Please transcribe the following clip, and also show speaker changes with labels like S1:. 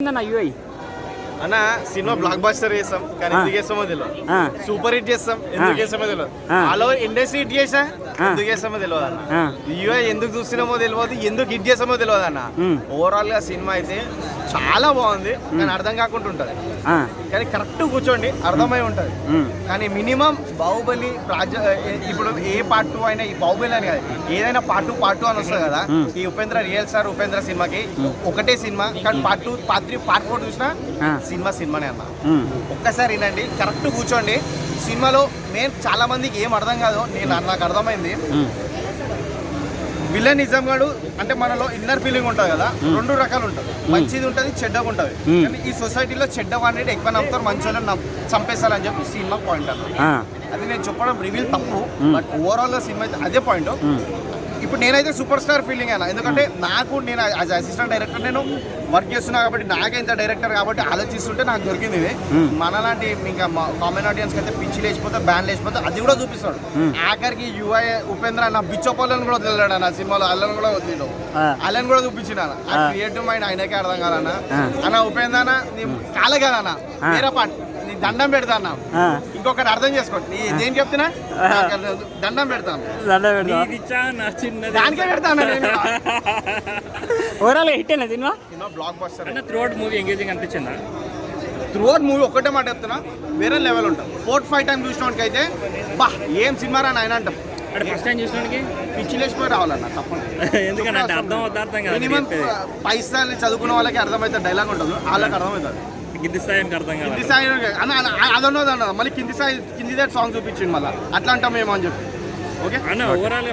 S1: UI
S2: అన్న cinema block buster చేస్తాం కానీ ఎందుకు చేస్తామో తెలియదు. సూపర్ హిట్ చేస్తాం ఎందుకు చేస్తామో తెలియదు. ఆల్ ఓవర్ ఇండస్ట్రీ హిట్ చేసా ఎందుకు చేస్తామో తెలియదు అన్న. యూఐ ఎందుకు చూస్తున్నామో తెలియదు, ఎందుకు హిట్ చేస్తామో తెలియదు అన్న. ఓవరాల్ గా సినిమా అయితే చాలా బాగుంది కానీ అర్థం కాకుండా ఉంటది. కానీ కరెక్ట్ కూర్చోండి అర్థమై ఉంటది. కానీ మినిమం బాహుబలి ఇప్పుడు ఏ పార్ట్ 2 అయినా, ఈ బాహుబలి అని కాదు ఏదైనా పార్ట్ 2 అని వస్తుంది కదా. ఈ ఉపేంద్ర రియల్ స్టార్ ఉపేంద్ర సినిమాకి ఒకటే సినిమా కానీ పార్ట్ 2 పార్ట్ 3 పార్ట్ 4 చూసినా సినిమానే అన్న. ఒక్కసారి వినండి, కరెక్ట్ కూర్చోండి. సినిమాలో మేము చాలా మందికి ఏం అర్థం కాదు, నాకు అర్థమైంది. విలనిజం గాడు అంటే మనలో ఇన్నర్ ఫీలింగ్ ఉంటుంది కదా, రెండు రకాలు ఉంటుంది. మంచిది ఉంటుంది, చెడ్డగా ఉంటుంది. కానీ ఈ సొసైటీలో చెడ్డవాడిని ఎక్కువ నమ్ముతారు, మంచి వాళ్ళని చంపేస్తారని చెప్పి సినిమా పాయింట్ అన్న. అది నేను చెప్పడం రివీల్ తప్పు, బట్ ఓవరాల్ గా సినిమా అయితే అదే పాయింట్. ఇప్పుడు నేనైతే సూపర్ స్టార్ ఫీలింగ్ అయినా, ఎందుకంటే నేను యాజ్ అసిస్టెంట్ డైరెక్టర్ నేను వర్క్ చేస్తున్నా కాబట్టి, నాకైతే డైరెక్టర్ కాబట్టి ఆలోచిస్తుంటే నాకు దొరికింది ఇది. మనలాంటి ఇంకా కామన్ ఆడియన్స్ అయితే పిచ్చి లేచిపోతే బ్యాన్ లేచిపోతే అది కూడా చూపిస్తాడు. ఆఖరికి యూఐ ఉపేంద్ర నా బిచ్చోపాలని కూడా వదిలేడు నా సినిమాలో, అల్లని కూడా వదిలేడు, అల్లని కూడా చూపించిన ఆ క్రియేటివ్ మైండ్ ఆయనకే అర్థం కాదన్న. అన్న ఉపేంద్ర నీ కాలే కదన్న, వేరే పార్ట్ నీ దండం పెడతా అన్న. ఇంకొకటి అర్థం చేసుకోండి, నీ దేని చెప్తున్నా దండం పెడతాను, దానికే పెడతాను నేను.
S1: ఓవరాల్ హిట్ అయినా cinema
S2: block buster.
S1: Throughout movie engaging అనిపించిందా?
S2: త్రూఅవుట్ మూవీ ఒకటే మాట చెప్తున్నా, వేరే లెవెల్ ఉంటుంది. 4-5 టైం చూసినోడికి అయితే బా ఏం సినిమా రా ఆయన అంటాం.
S1: అంటే ఫస్ట్ టైం చూసినోడికి
S2: పిచ్చి లేచిపోయి రావాలన్న తప్పకుండా.
S1: ఎందుకంటే అర్థం అవుతారు,
S2: మినిమం పైసలు చదువుకున్న వాళ్ళకి అర్థమవుతుంది, డైలాగ్ ఉంటుంది, వాళ్ళకి అర్థమవుతుంది.
S1: కింది స్థాయికి అర్థం కాదు,
S2: కింది స్థాయి అదన్నది అన్న. మళ్ళీ కింది సాంగ్ చూపించింది మళ్ళీ అట్లా అంటాం మేము అని చెప్పి. ఓకే
S1: అన్న ఓవరాల్